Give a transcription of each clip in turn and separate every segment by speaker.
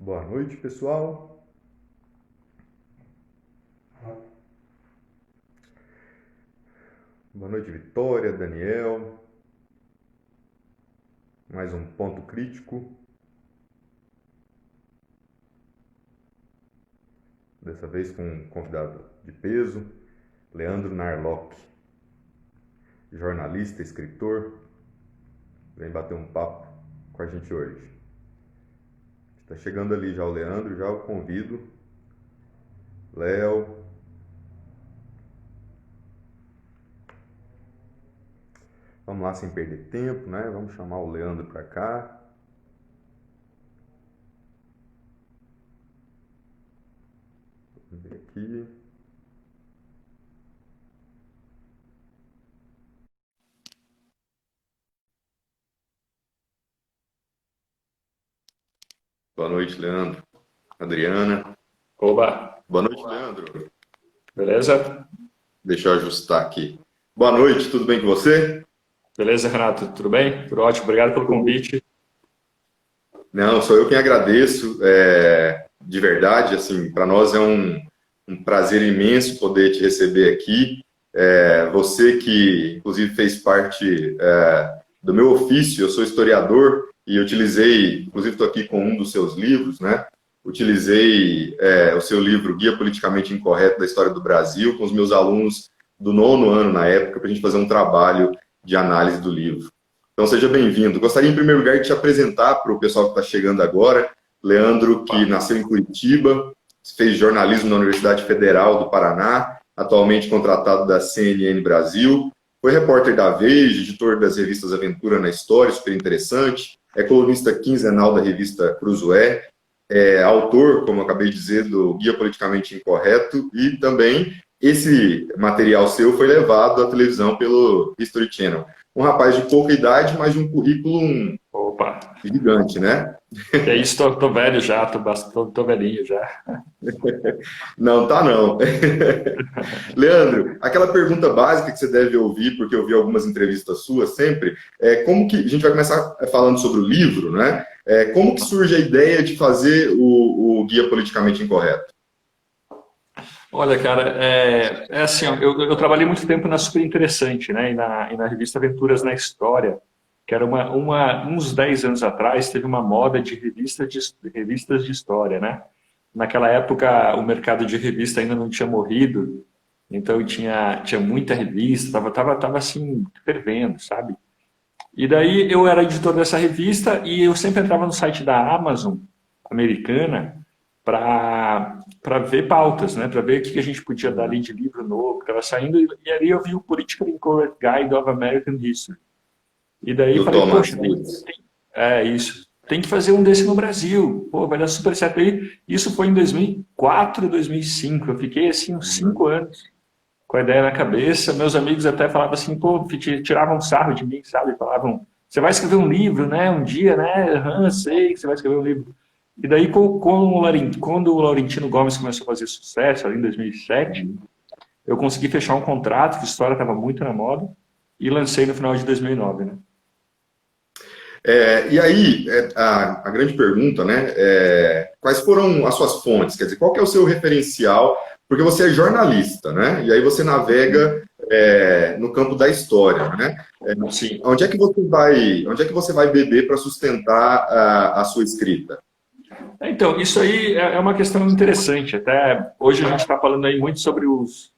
Speaker 1: Boa noite, pessoal. Boa noite, Vitória, Daniel. Mais um ponto crítico. Dessa vez com um convidado de peso, Leandro Narlock, jornalista, escritor. Vem bater um papo com a gente hoje. Está chegando ali já o Leandro, já o convido. Léo. Vamos lá sem perder tempo, né? Vamos chamar o Leandro para cá. Vamos ver aqui. Boa noite, Leandro. Adriana.
Speaker 2: Oba,
Speaker 1: Boa noite, Leandro.
Speaker 2: beleza?
Speaker 1: Deixa eu ajustar aqui. Boa noite, tudo bem com você?
Speaker 2: Beleza, Renato? Tudo bem? Tudo ótimo, obrigado pelo convite.
Speaker 1: Não, sou eu quem agradeço, de verdade, assim, para nós é um prazer imenso poder te receber aqui. Você que, inclusive, fez parte do meu ofício, eu sou historiador e utilizei, inclusive estou aqui com um dos seus livros, né? Utilizei o seu livro Guia Politicamente Incorreto da História do Brasil com os meus alunos do nono ano na época para a gente fazer um trabalho de análise do livro. Então, seja bem-vindo. Gostaria, em primeiro lugar, de te apresentar para o pessoal que está chegando agora. Leandro, que nasceu em Curitiba, fez jornalismo na Universidade Federal do Paraná, atualmente contratado da CNN Brasil, foi repórter da Veja, editor das revistas Aventura na História, super interessante, é colunista quinzenal da revista Cruzoé, é autor, como eu acabei de dizer, do Guia Politicamente Incorreto, e também esse material seu foi levado à televisão pelo History Channel. Um rapaz de pouca idade, mas de um currículo
Speaker 2: Opa,
Speaker 1: gigante, né?
Speaker 2: que é isso, tô velho já, tô velhinho já.
Speaker 1: Não, tá não. Leandro, aquela pergunta básica que você deve ouvir, porque eu vi algumas entrevistas suas sempre, como que, a gente vai começar falando sobre o livro, né? Como que surge a ideia de fazer o Guia Politicamente Incorreto?
Speaker 2: Olha, cara, é assim, ó, eu trabalhei muito tempo na Super Interessante, né, e na revista Aventuras na História, que era uns 10 anos atrás, teve uma moda de revistas de história, né? Naquela época, o mercado de revista ainda não tinha morrido, então tinha muita revista, tava assim, fervendo, sabe? E daí eu era editor dessa revista e eu sempre entrava no site da Amazon americana para ver pautas, né? Para ver o que a gente podia dar ali de livro novo que estava saindo. E ali eu vi o Politically Incorrect Guide of American History. E daí
Speaker 1: Do
Speaker 2: falei,
Speaker 1: Thomas
Speaker 2: poxa,
Speaker 1: Woods.
Speaker 2: é isso. Tem que fazer um desse no Brasil. Pô, vai dar super certo. Aí, isso foi em 2004, 2005. Eu fiquei assim uns 5 anos com a ideia na cabeça. Meus amigos até falavam assim, pô, tiravam sarro de mim, sabe? Falavam, você vai escrever um livro, né? Um dia, né? Aham, sei que você vai escrever um livro. E daí, quando o Laurentino Gomes começou a fazer sucesso, ali em 2007, eu consegui fechar um contrato, que a história estava muito na moda, e lancei no final de 2009, né?
Speaker 1: E aí, a grande pergunta, né? Quais foram as suas fontes? Quer dizer, qual que é o seu referencial? Porque você é jornalista, né? E aí você navega no campo da história, né?
Speaker 2: Sim.
Speaker 1: Onde é que você vai beber para sustentar a sua escrita?
Speaker 2: Então, isso aí é uma questão interessante. Até hoje a gente está falando aí muito sobre os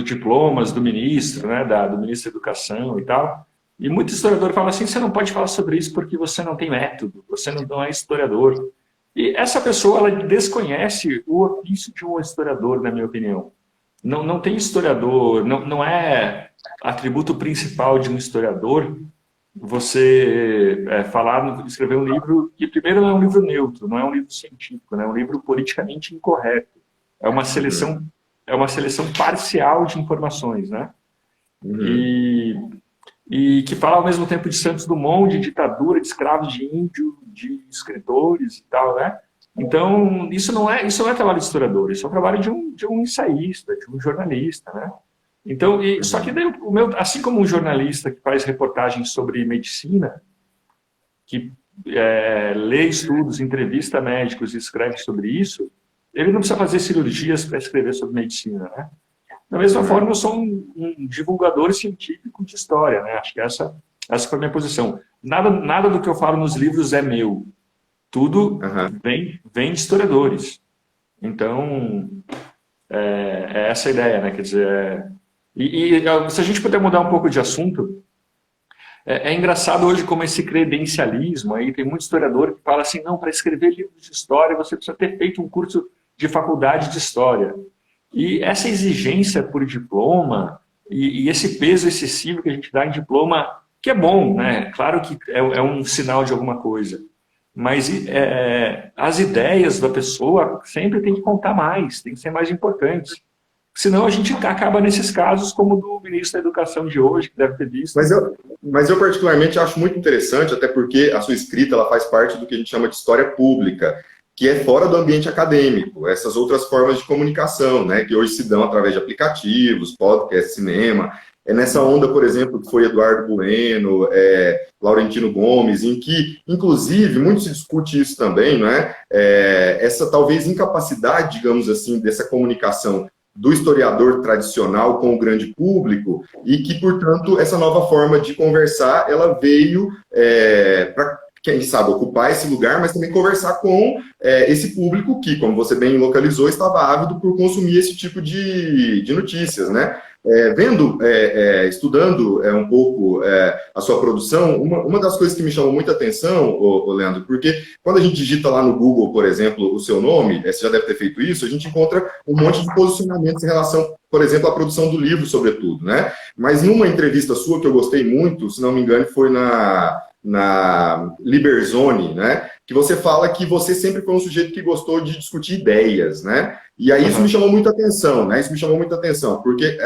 Speaker 2: diplomas do ministro, né, do ministro da Educação e tal. E muito historiador fala assim, você não pode falar sobre isso porque você não tem método, você não é historiador. E essa pessoa, ela desconhece o ofício de um historiador, na minha opinião. Não tem historiador, não é atributo principal de um historiador você escrever um livro que primeiro não é um livro neutro, não é um livro científico, né? É um livro politicamente incorreto. É uma
Speaker 1: Uhum,
Speaker 2: seleção, é uma seleção parcial de informações, né?
Speaker 1: uhum,
Speaker 2: E, e que fala ao mesmo tempo de Santos Dumont, de ditadura, de escravos de índio, de escritores e tal, né? Então, isso não é trabalho de historiador, isso é o trabalho de um ensaísta, de um jornalista, né? Então, só que
Speaker 1: uhum,
Speaker 2: daí assim como um jornalista que faz reportagens sobre medicina, que lê estudos, entrevista médicos e escreve sobre isso, ele não precisa fazer cirurgias para escrever sobre medicina, né? Da mesma forma, eu sou um divulgador científico de história, né? Acho que essa foi a minha posição. Nada do que eu falo nos livros é meu. Tudo vem de historiadores. Então, é essa a ideia, né? Quer dizer, se a gente puder mudar um pouco de assunto, é engraçado hoje como esse credencialismo, aí tem muito historiador que fala assim, não, para escrever livros de história você precisa ter feito um curso de faculdade de história. E essa exigência por diploma e esse peso excessivo que a gente dá em diploma, que é bom, né? Claro que é um sinal de alguma coisa. Mas as ideias da pessoa sempre tem que contar mais, tem que ser mais importantes. Senão a gente acaba nesses casos como o do ministro da Educação de hoje, que deve ter visto.
Speaker 1: Mas eu particularmente acho muito interessante, até porque a sua escrita ela faz parte do que a gente chama de história pública, que é fora do ambiente acadêmico, essas outras formas de comunicação, né, que hoje se dão através de aplicativos, podcast, cinema. É nessa onda, por exemplo, que foi Eduardo Bueno, Laurentino Gomes, em que, inclusive, muito se discute isso também, né, essa talvez incapacidade, digamos assim, dessa comunicação do historiador tradicional com o grande público e que, portanto, essa nova forma de conversar, ela veio para, quem sabe, ocupar esse lugar, mas também conversar com esse público que, como você bem localizou, estava ávido por consumir esse tipo de notícias, né? Estudando um pouco a sua produção, uma das coisas que me chamou muita atenção, Leandro, porque quando a gente digita lá no Google, por exemplo, o seu nome, você já deve ter feito isso, a gente encontra um monte de posicionamentos em relação, por exemplo, à produção do livro, sobretudo, né? Mas numa entrevista sua que eu gostei muito, se não me engano, foi na Liberzone, né? Que você fala que você sempre foi um sujeito que gostou de discutir ideias, né? E aí isso me chamou muita atenção, né? Isso me chamou muita atenção, porque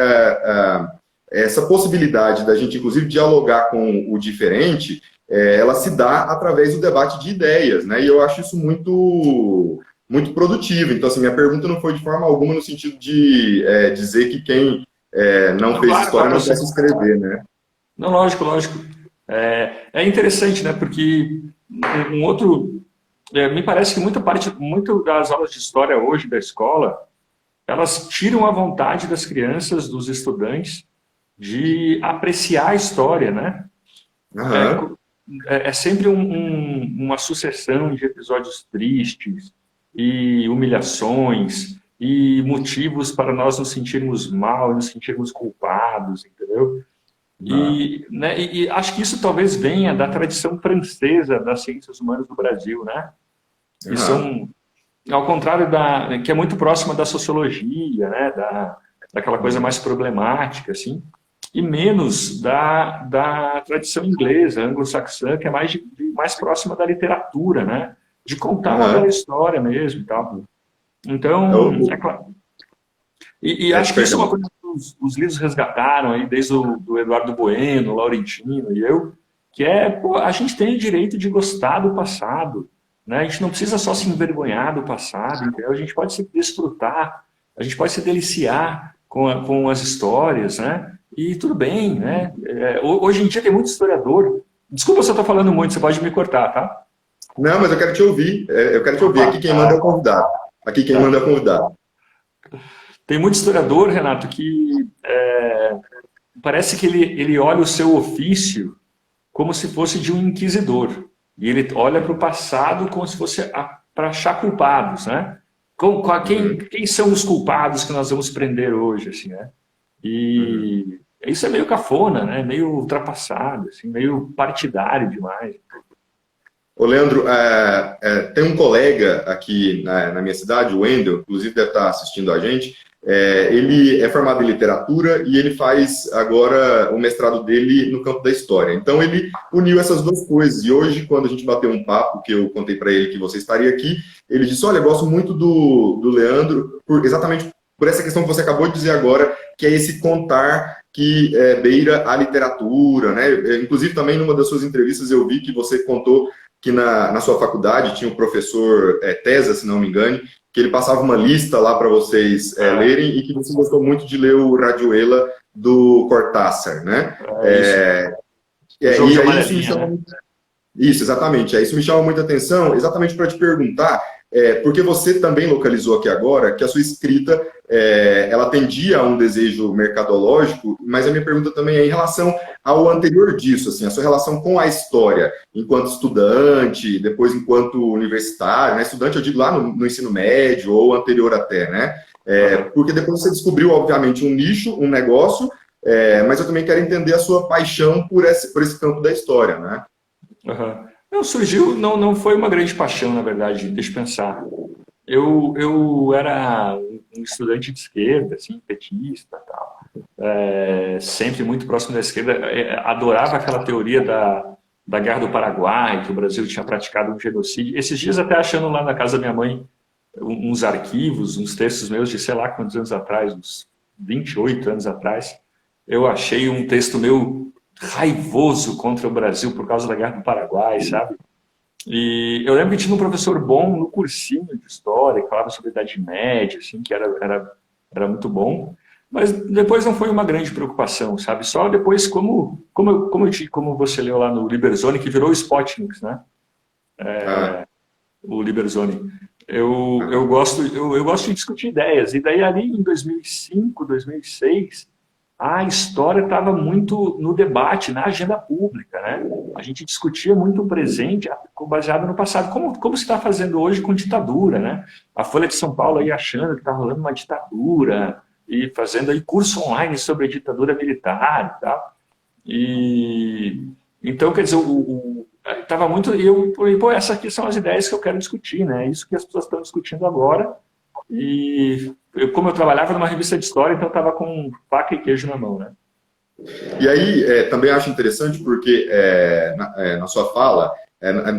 Speaker 1: essa possibilidade da gente, inclusive, dialogar com o diferente, ela se dá através do debate de ideias, né? E eu acho isso muito, muito produtivo. Então, assim, minha pergunta não foi de forma alguma no sentido de dizer que quem não fez história não possa escrever, né?
Speaker 2: Não, lógico. É interessante, né? Porque me parece que muito das aulas de história hoje da escola, elas tiram a vontade das crianças, dos estudantes, de apreciar a história, né? É sempre uma sucessão de episódios tristes e humilhações e motivos para nós nos sentirmos mal, nos sentirmos culpados, entendeu? E acho que isso talvez venha da tradição francesa das ciências humanas do Brasil, né? Que são, ao contrário que é muito próxima da sociologia, né? Daquela coisa mais problemática, assim, e menos da tradição inglesa, anglo-saxã, que é mais próxima da literatura, né? De contar uma bela história mesmo e tal. Então, é claro. E acho que isso é uma coisa que os livros resgataram aí, desde do Eduardo Bueno, Laurentino e eu, que a gente tem o direito de gostar do passado, né? A gente não precisa só se envergonhar do passado, entendeu? A gente pode se desfrutar, a gente pode se deliciar com as histórias, né? E tudo bem, né? Hoje em dia tem muito historiador. Desculpa se eu estou falando muito, você pode me cortar, tá?
Speaker 1: Não, mas eu quero te ouvir. Aqui quem manda é o convidado.
Speaker 2: Tem muito historiador, Renato, que parece que ele olha o seu ofício como se fosse de um inquisidor. E ele olha para o passado como se fosse para achar culpados, né? Quem são os culpados que nós vamos prender hoje, assim, né? E isso é meio cafona, né? Meio ultrapassado, assim, meio partidário demais.
Speaker 1: Ô, Leandro, tem um colega aqui na minha cidade, o Wendel, inclusive deve estar assistindo a gente. Ele é formado em literatura e ele faz agora o mestrado dele no campo da história. Então ele uniu essas duas coisas. E hoje, quando a gente bateu um papo, que eu contei para ele que você estaria aqui, ele disse, olha, eu gosto muito do Leandro, exatamente por essa questão que você acabou de dizer agora, que é esse contar que beira a literatura, né? Inclusive também numa das suas entrevistas eu vi que você contou que na sua faculdade tinha um professor Tesa, se não me engano, que ele passava uma lista lá para vocês lerem e que você gostou muito de ler o Rayuela do Cortázar, né?
Speaker 2: Isso me chama,
Speaker 1: Isso, exatamente. Isso me chama muita atenção, exatamente para te perguntar, porque você também localizou aqui agora que a sua escrita, ela atendia a um desejo mercadológico, mas a minha pergunta também é em relação ao anterior disso, assim, a sua relação com a história, enquanto estudante, depois enquanto universitário, né? Estudante, eu digo lá no ensino médio ou anterior até, né? Porque depois você descobriu, obviamente, um nicho, um negócio, mas eu também quero entender a sua paixão por esse campo da história, né?
Speaker 2: Uhum. Não, surgiu, não foi uma grande paixão, na verdade, deixa eu pensar. Eu era um estudante de esquerda, assim, petista e tal, sempre muito próximo da esquerda, adorava aquela teoria da Guerra do Paraguai, que o Brasil tinha praticado um genocídio. Esses dias até achando lá na casa da minha mãe uns arquivos, uns textos meus de sei lá quantos anos atrás, uns 28 anos atrás, eu achei um texto meu raivoso contra o Brasil por causa da Guerra do Paraguai, sabe? E eu lembro que tinha um professor bom no cursinho de história, que falava sobre a Idade Média, assim, que era muito bom, mas depois não foi uma grande preocupação, sabe? Só depois, como você leu lá no Liberzone, que virou o Spotnik, né?
Speaker 1: Ah,
Speaker 2: O Liberzone. Eu gosto de discutir ideias, e daí ali em 2005, 2006, a história estava muito no debate, na agenda pública, né? A gente discutia muito o presente baseado no passado, como se está fazendo hoje com ditadura, né? A Folha de São Paulo aí achando que está rolando uma ditadura e fazendo aí curso online sobre a ditadura militar e tal. E então, quer dizer, estava muito. E eu falei, pô, essas aqui são as ideias que eu quero discutir, né? É isso que as pessoas estão discutindo agora. E como eu trabalhava numa revista de história, então eu estava com faca e queijo na mão, né?
Speaker 1: e aí, também acho interessante porque na sua fala,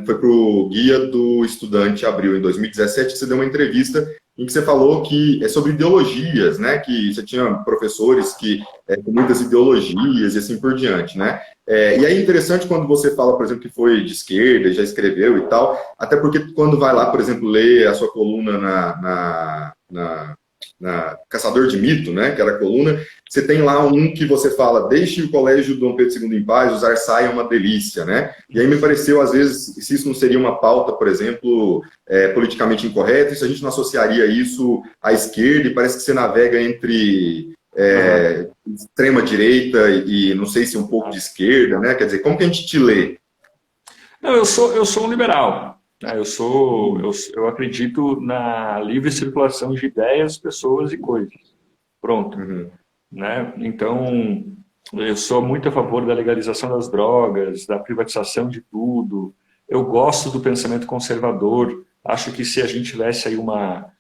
Speaker 1: foi para o Guia do Estudante Abril, em 2017, você deu uma entrevista em que você falou que é sobre ideologias, né? Que você tinha professores com muitas ideologias e assim por diante, né? E aí é interessante quando você fala, por exemplo, que foi de esquerda, já escreveu e tal, até porque quando vai lá, por exemplo, ler a sua coluna na Caçador de Mito, né, que era a coluna, você tem lá um que você fala, deixe o colégio Dom Pedro II em paz, usar saia é uma delícia, né? E aí me pareceu, às vezes, se isso não seria uma pauta, por exemplo, politicamente incorreta, e se a gente não associaria isso à esquerda, e parece que você navega entre extrema-direita e não sei se um pouco de esquerda, né? Quer dizer, como que a gente te lê?
Speaker 2: Não, eu sou um liberal, né? Eu acredito na livre circulação de ideias, pessoas e coisas. Pronto.
Speaker 1: Uhum.
Speaker 2: Né? Então, eu sou muito a favor da legalização das drogas, da privatização de tudo. Eu gosto do pensamento conservador. Acho que se a gente tivesse aí uma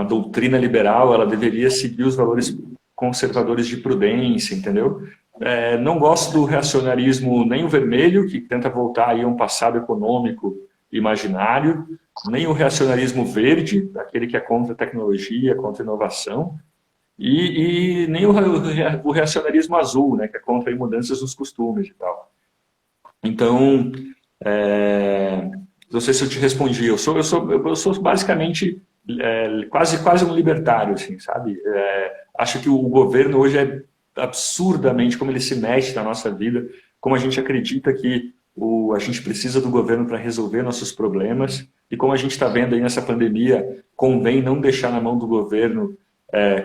Speaker 2: doutrina liberal, ela deveria seguir os valores conservadores de prudência, entendeu? Não gosto do reacionarismo nem o vermelho, que tenta voltar aí a um passado econômico imaginário, nem o reacionarismo verde, aquele que é contra a tecnologia, contra a inovação, e nem o reacionarismo azul, né, que é contra aí mudanças nos costumes e tal. Então, não sei se eu te respondi, eu sou basicamente quase um libertário, assim, sabe? Acho que o governo hoje é absurdamente como ele se mete na nossa vida, como a gente acredita que a gente precisa do governo para resolver nossos problemas, e como a gente está vendo aí nessa pandemia, convém não deixar na mão do governo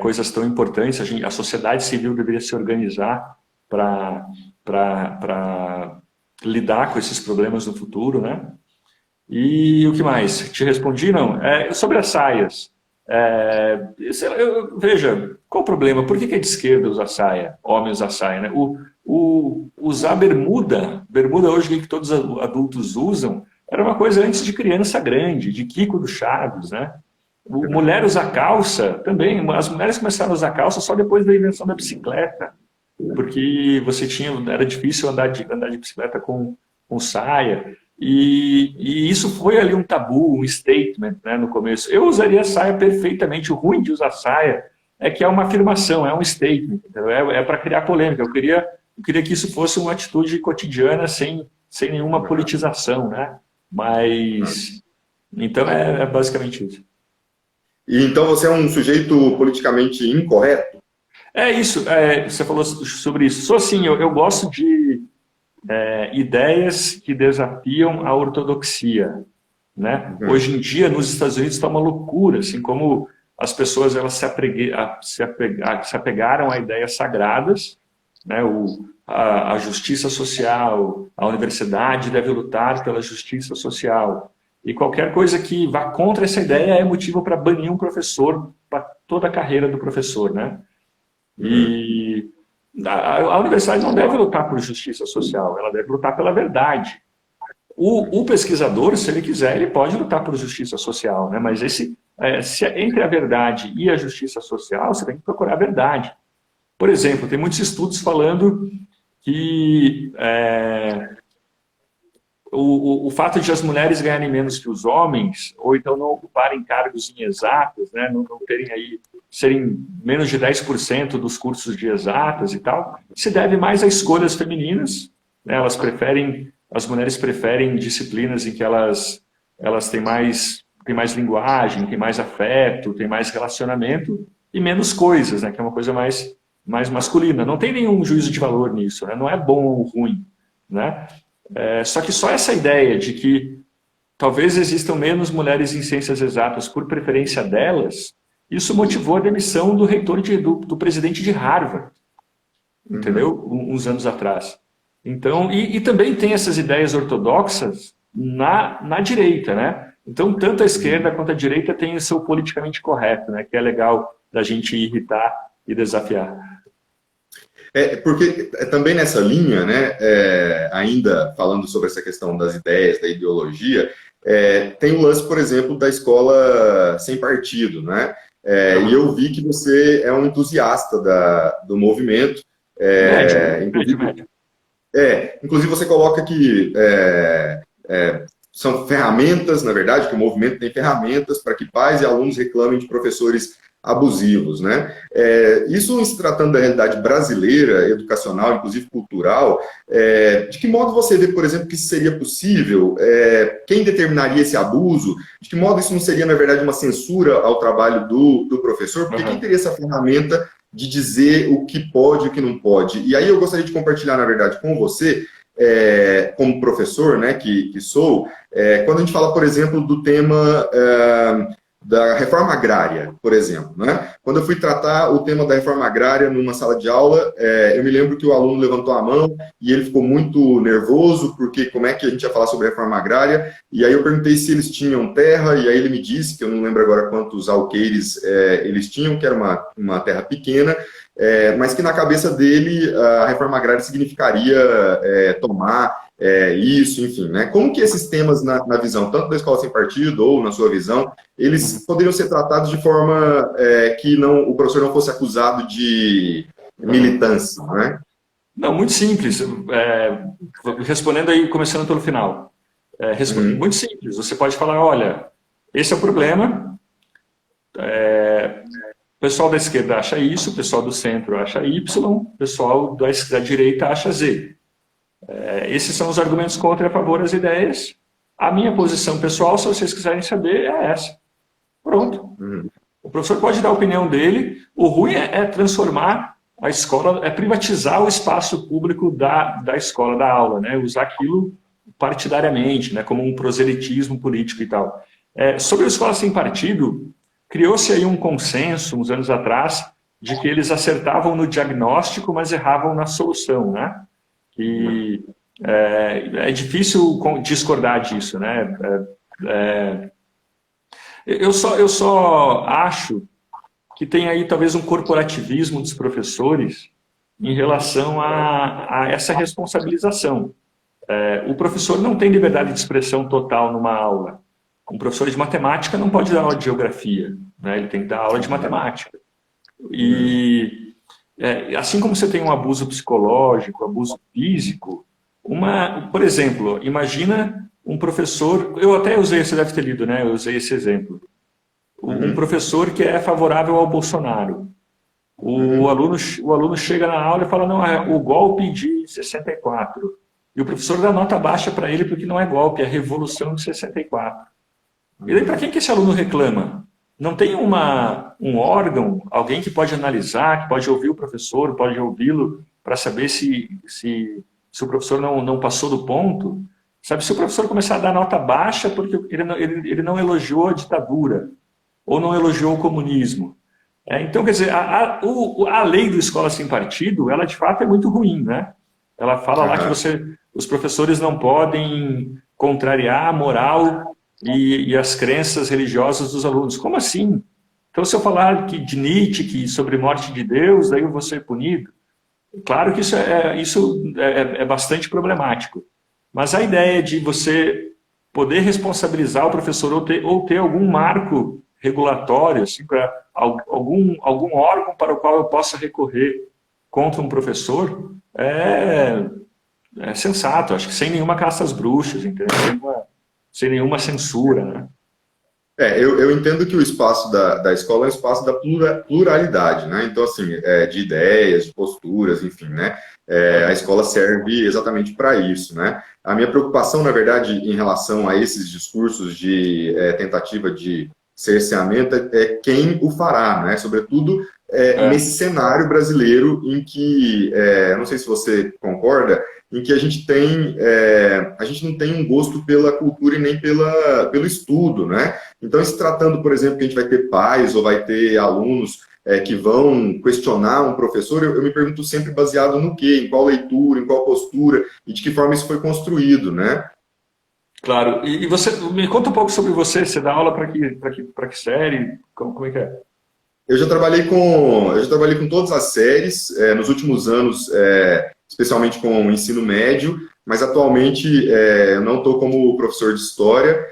Speaker 2: coisas tão importantes. A sociedade civil deveria se organizar para lidar com esses problemas no futuro, né? E o que mais? Te respondi, não? Sobre as saias. Veja, qual o problema? Por que é de esquerda usar saia? Homem usar saia, né? Usar bermuda hoje que todos os adultos usam, era uma coisa antes de criança grande, de Kiko do Chaves, né? Mulher usar calça também. As mulheres começaram a usar calça só depois da invenção da bicicleta, porque era difícil andar de bicicleta com saia. E isso foi ali um tabu, um statement, né, no começo. Eu usaria saia perfeitamente. O ruim de usar saia é que é uma afirmação, é um statement, para criar polêmica. Eu queria que isso fosse uma atitude cotidiana sem nenhuma politização, né? Mas então é basicamente isso.
Speaker 1: E então você é um sujeito politicamente incorreto?
Speaker 2: É isso, você falou sobre isso. Sou assim, eu gosto ideias que desafiam a ortodoxia, né? Hoje em dia, nos Estados Unidos, está uma loucura, assim como as pessoas elas se apegaram a ideias sagradas, né? A justiça social, a universidade deve lutar pela justiça social. E qualquer coisa que vá contra essa ideia é motivo para banir um professor para toda a carreira do professor, né? E a universidade não deve lutar por justiça social, ela deve lutar pela verdade. O pesquisador, se ele quiser, ele pode lutar por justiça social, né? Mas entre a verdade e a justiça social, você tem que procurar a verdade. Por exemplo, tem muitos estudos falando que o fato de as mulheres ganharem menos que os homens, ou então não ocuparem cargos em exatas, né? Não terem aí, serem menos de 10% dos cursos de exatas e tal, se deve mais a escolhas femininas, né? As mulheres preferem disciplinas em que elas têm mais linguagem, têm mais afeto, têm mais relacionamento e menos coisas, né? Que é uma coisa mais masculina. Não tem nenhum juízo de valor nisso, né? Não é bom ou ruim, né? Só que só essa ideia de que talvez existam menos mulheres em ciências exatas por preferência delas, isso motivou a demissão do reitor do presidente de Harvard, entendeu? Uns anos atrás. Então, e também tem essas ideias ortodoxas na direita, né? Então, tanto a esquerda quanto a direita tem o seu politicamente correto, né? Que é legal da gente irritar e desafiar.
Speaker 1: Porque também nessa linha, né, ainda falando sobre essa questão das ideias, da ideologia, tem o lance, por exemplo, da escola sem partido, né? E eu vi que você é um entusiasta do movimento. Inclusive você coloca que são ferramentas, na verdade, que o movimento tem ferramentas para que pais e alunos reclamem de professores abusivos, né? Isso, se tratando da realidade brasileira, educacional, inclusive cultural, de que modo você vê, por exemplo, que isso seria possível? Quem determinaria esse abuso? De que modo isso não seria, na verdade, uma censura ao trabalho do professor? Porque quem teria essa ferramenta de dizer o que pode e o que não pode? E aí eu gostaria de compartilhar, na verdade, com você, como professor, né, que sou, quando a gente fala, por exemplo, do tema da reforma agrária, por exemplo, né? Quando eu fui tratar o tema da reforma agrária numa sala de aula, eu me lembro que o aluno levantou a mão e ele ficou muito nervoso, porque como é que a gente ia falar sobre reforma agrária? E aí eu perguntei se eles tinham terra, e aí ele me disse, que eu não lembro agora quantos alqueires eles tinham, que era uma terra pequena, mas que na cabeça dele a reforma agrária significaria tomar isso, enfim, né? Como que esses temas, na visão tanto da escola sem partido ou na sua visão, eles poderiam ser tratados de forma que o professor não fosse acusado de militância, né?
Speaker 2: Não, muito simples. Respondendo aí, começando pelo final. Muito simples. Você pode falar, olha, esse é o problema, o pessoal da esquerda acha isso, o pessoal do centro acha Y, o pessoal da direita acha Z. Esses são os argumentos contra e a favor das ideias. A minha posição pessoal, se vocês quiserem saber, é essa. Pronto. O professor pode dar a opinião dele. O ruim é transformar a escola, é privatizar o espaço público da escola, da aula, né? Usar aquilo partidariamente, né? Como um proselitismo político e tal. Sobre a escola sem partido, criou-se aí um consenso, uns anos atrás, de que eles acertavam no diagnóstico, mas erravam na solução, né? E é difícil discordar disso, né? Eu só acho que tem aí talvez um corporativismo dos professores em relação a essa responsabilização. O professor não tem liberdade de expressão total numa aula. Um professor de matemática não pode dar aula de geografia, né? Ele tem que dar aula de matemática. E assim como você tem um abuso psicológico, abuso físico, por exemplo, imagina um professor, eu até usei, você deve ter lido, né? Eu usei esse exemplo. Um professor que é favorável ao Bolsonaro. O aluno chega na aula e fala, não, é o golpe de 64. E o professor dá nota baixa para ele porque não é golpe, é a Revolução de 64. E daí para quem que esse aluno reclama? Não tem um órgão, alguém que pode analisar, que pode ouvir o professor, pode ouvi-lo para saber se se o professor não passou do ponto, sabe, se o professor começar a dar nota baixa porque ele não elogiou a ditadura, ou não elogiou o comunismo. Então, quer dizer, a lei do Escola Sem Partido, ela de fato é muito ruim, né? Ela fala lá que os professores não podem contrariar a moral e as crenças religiosas dos alunos. Como assim? Então, se eu falar de Nietzsche, que sobre morte de Deus, daí eu vou ser punido. Claro que isso é bastante problemático. Mas a ideia de você poder responsabilizar o professor ou ter algum marco regulatório, assim, para algum órgão para o qual eu possa recorrer contra um professor, é sensato. Acho que sem nenhuma caça às bruxas, entendeu? Sem nenhuma censura, né?
Speaker 1: Eu entendo que o espaço da escola é um espaço da pluralidade, né? Então, assim, de ideias, de posturas, enfim, né? A escola serve exatamente para isso, né? A minha preocupação, na verdade, em relação a esses discursos de tentativa de cerceamento é quem o fará, né? Sobretudo nesse cenário brasileiro em que, não sei se você concorda, em que a gente não tem um gosto pela cultura e nem pelo estudo, né? Então, se tratando, por exemplo, que a gente vai ter pais ou vai ter alunos que vão questionar um professor, eu me pergunto sempre baseado no quê? Em qual leitura, em qual postura e de que forma isso foi construído, né?
Speaker 2: Claro. E você, me conta um pouco sobre você. Você dá aula para que série? Como é que é?
Speaker 1: Eu já trabalhei com todas as séries, nos últimos anos, especialmente com o ensino médio, mas atualmente eu não estou como professor de história,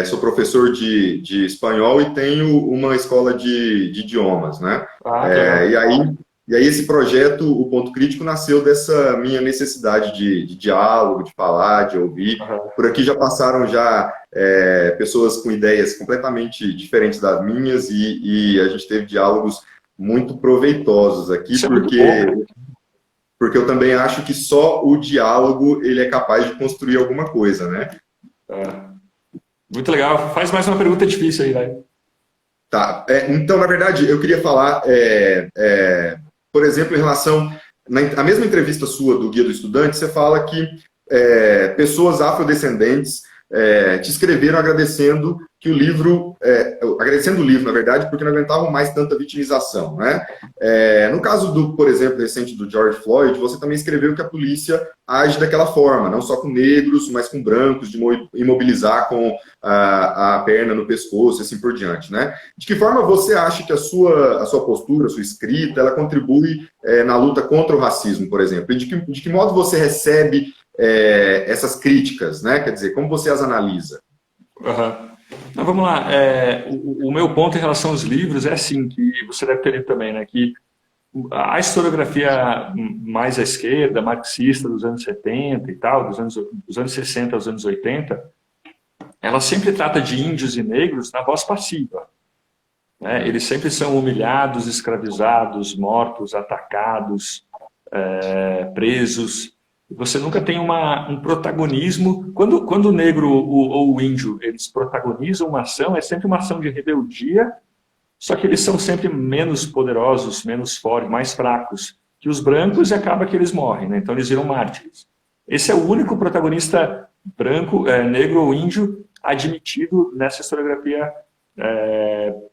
Speaker 1: sou professor de espanhol e tenho uma escola de idiomas, né? E aí esse projeto, o Ponto Crítico, nasceu dessa minha necessidade de diálogo, de falar, de ouvir. Por aqui já passaram pessoas com ideias completamente diferentes das minhas e a gente teve diálogos muito proveitosos aqui, porque eu também acho que só o diálogo ele é capaz de construir alguma coisa, né?
Speaker 2: Muito legal. Faz mais uma pergunta difícil aí, vai.
Speaker 1: Tá. Então, na verdade, eu queria falar, por exemplo, em relação... A mesma entrevista sua do Guia do Estudante, você fala que pessoas afrodescendentes te escreveram agradecendo que o livro, na verdade, porque não aguentavam mais tanta vitimização, né? No caso por exemplo, recente do George Floyd, você também escreveu que a polícia age daquela forma, não só com negros, mas com brancos, de imobilizar com a perna no pescoço e assim por diante, né? De que forma você acha que a sua postura, a sua escrita, ela contribui na luta contra o racismo, por exemplo? E de que modo você recebe essas críticas, né? Quer dizer, como você as analisa?
Speaker 2: Então, vamos lá. O meu ponto em relação aos livros é assim, que você deve ter lido também, né? Que a historiografia mais à esquerda, marxista dos anos 70 e tal, dos anos 60 aos anos 80, ela sempre trata de índios e negros na voz passiva. Né? Eles sempre são humilhados, escravizados, mortos, atacados, presos. Você nunca tem um protagonismo. Quando o negro ou o índio eles protagonizam uma ação, é sempre uma ação de rebeldia, só que eles são sempre menos poderosos, menos fortes, mais fracos que os brancos e acaba que eles morrem, né? Então eles viram mártires. Esse é o único protagonista branco, negro ou índio admitido nessa historiografia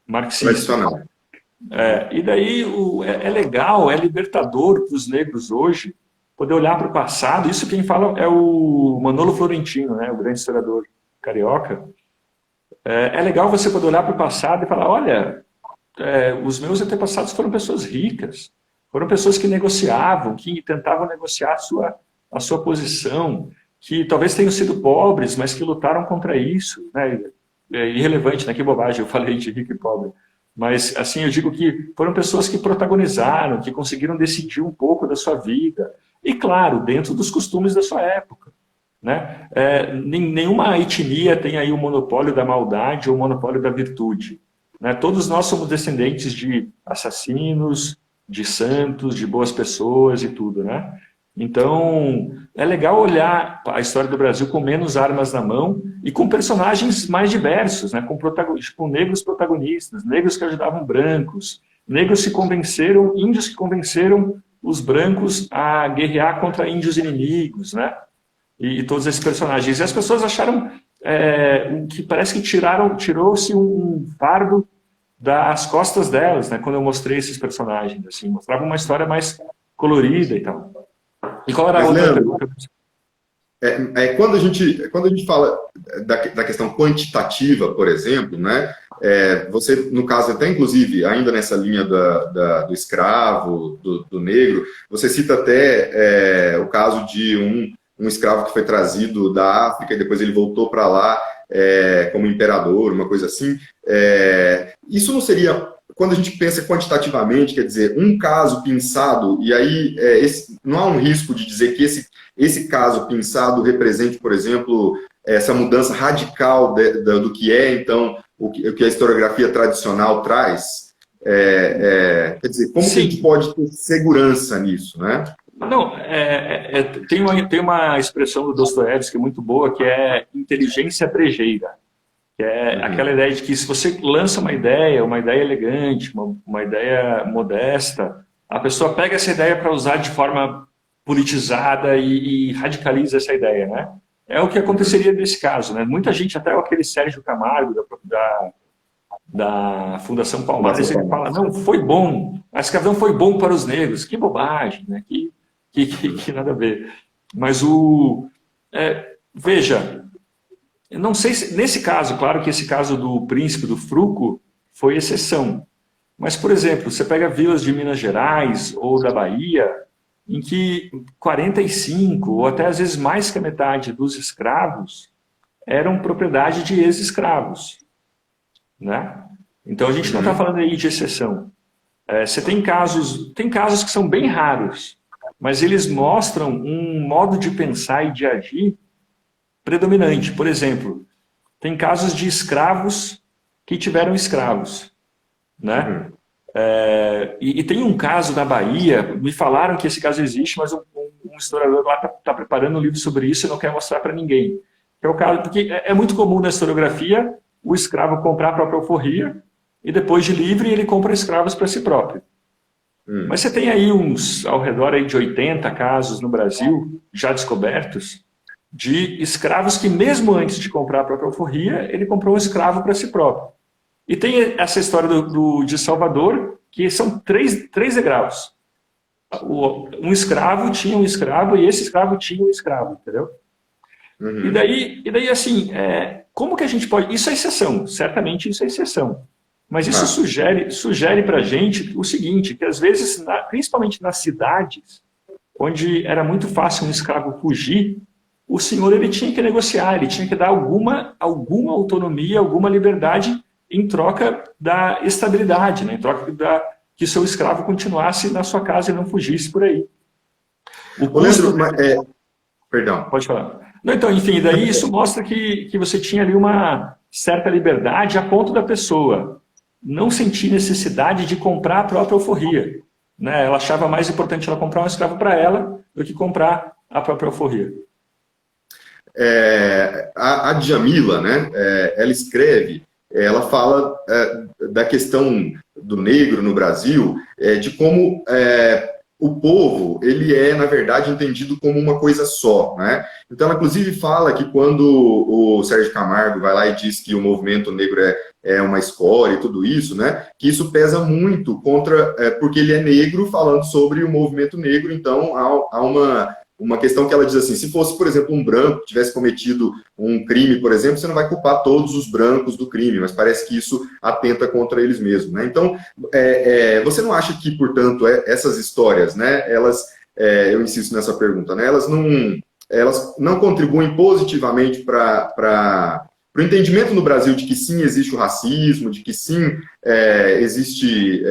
Speaker 2: marxista. E daí é legal, é libertador para os negros hoje poder olhar para o passado. Isso quem fala é o Manolo Florentino, né, o grande historiador carioca. É legal você poder olhar para o passado e falar, olha, os meus antepassados foram pessoas ricas, foram pessoas que negociavam, que tentavam negociar a sua posição, que talvez tenham sido pobres, mas que lutaram contra isso. Né? É irrelevante, né? Que bobagem eu falei de rico e pobre. Mas, assim, eu digo que foram pessoas que protagonizaram, que conseguiram decidir um pouco da sua vida. E, claro, dentro dos costumes da sua época. Né? Nenhuma etnia tem aí o monopólio da maldade ou o monopólio da virtude. Né? Todos nós somos descendentes de assassinos, de santos, de boas pessoas e tudo. Né? Então, é legal olhar a história do Brasil com menos armas na mão e com personagens mais diversos, né? Com negros protagonistas, negros que ajudavam brancos, negros que convenceram, índios que convenceram os brancos a guerrear contra índios inimigos, né? E todos esses personagens. E as pessoas acharam que parece que tirou-se um fardo das costas delas, né? Quando eu mostrei esses personagens, assim, mostrava uma história mais colorida e tal. E qual era a outra pergunta?
Speaker 1: Quando a gente fala da questão quantitativa, por exemplo, né? Você, no caso, até inclusive, ainda nessa linha do escravo, do negro, você cita até o caso de um escravo que foi trazido da África e depois ele voltou para lá como imperador, uma coisa assim. Isso não seria, quando a gente pensa quantitativamente, quer dizer, um caso pinçado, e aí não há um risco de dizer que esse caso pinçado represente, por exemplo, essa mudança radical do que então, o que a historiografia tradicional traz? Quer dizer, como que a gente pode ter segurança nisso, né?
Speaker 2: Não, tem uma expressão do Dostoiévski muito boa, que é inteligência brejeira, que é aquela ideia de que se você lança uma ideia elegante, uma ideia modesta, a pessoa pega essa ideia para usar de forma politizada e radicaliza essa ideia, né? É o que aconteceria nesse caso, né? Muita gente, até aquele Sérgio Camargo da Fundação Palmares, ele fala, não, foi bom, a escravidão foi bom para os negros, que bobagem, né? Que nada a ver. Mas veja, eu não sei se, nesse caso, claro que esse caso do príncipe do Fruco foi exceção, mas, por exemplo, você pega vilas de Minas Gerais ou da Bahia, em que 45, ou até às vezes mais que a metade dos escravos eram propriedade de ex-escravos, né? Então a gente não está falando aí de exceção. Você tem casos que são bem raros, mas eles mostram um modo de pensar e de agir predominante. Por exemplo, tem casos de escravos que tiveram escravos, né? E tem um caso na Bahia, me falaram que esse caso existe, mas um historiador lá está preparando um livro sobre isso e não quer mostrar para ninguém. Que é o caso, porque é muito comum na historiografia o escravo comprar a própria alforria e depois de livre ele compra escravos para si próprio. Mas você tem aí ao redor aí de 80 casos no Brasil, já descobertos, de escravos que mesmo antes de comprar a própria alforria, ele comprou um escravo para si próprio. E tem essa história de Salvador, que são três degraus. Um escravo tinha um escravo e esse escravo tinha um escravo, entendeu? E daí assim, como que a gente pode... Isso é exceção, certamente isso é exceção. Mas isso sugere para a gente o seguinte, que às vezes, principalmente nas cidades, onde era muito fácil um escravo fugir, o senhor ele tinha que negociar, ele tinha que dar alguma autonomia, alguma liberdade em troca da estabilidade, né? Em troca que seu escravo continuasse na sua casa e não fugisse por aí.
Speaker 1: Perdão.
Speaker 2: Pode falar. Não, então, enfim, daí isso mostra que você tinha ali uma certa liberdade a ponto da pessoa não sentir necessidade de comprar a própria alforria, né? Ela achava mais importante ela comprar um escravo para ela do que comprar a própria alforria.
Speaker 1: A Djamila, né? Ela escreve, ela fala da questão do negro no Brasil, de como o povo, ele na verdade, entendido como uma coisa só, né? Então, ela, inclusive, fala que quando o Sérgio Camargo vai lá e diz que o movimento negro é uma escória e tudo isso, né? Que isso pesa muito porque ele é negro falando sobre o movimento negro, então há uma questão que ela diz assim, se fosse, por exemplo, um branco que tivesse cometido um crime, por exemplo, você não vai culpar todos os brancos do crime, mas parece que isso atenta contra eles mesmos, né? Então, você não acha que, portanto, essas histórias, né, eu insisto nessa pergunta, né, elas não contribuem positivamente para o entendimento no Brasil de que sim, existe o racismo, de que sim, existe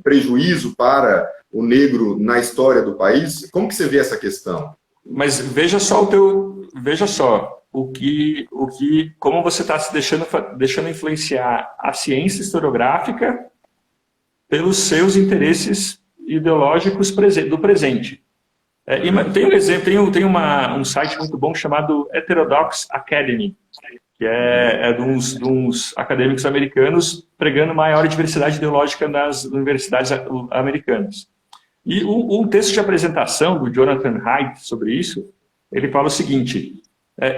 Speaker 1: prejuízo para o negro na história do país? Como que você vê essa questão?
Speaker 2: Mas veja só como você está se deixando influenciar a ciência historiográfica pelos seus interesses ideológicos do presente. Tem um exemplo, tem um site muito bom chamado Heterodox Academy, que é de uns acadêmicos americanos pregando maior diversidade ideológica nas universidades americanas. E um texto de apresentação do Jonathan Haidt sobre isso, ele fala o seguinte,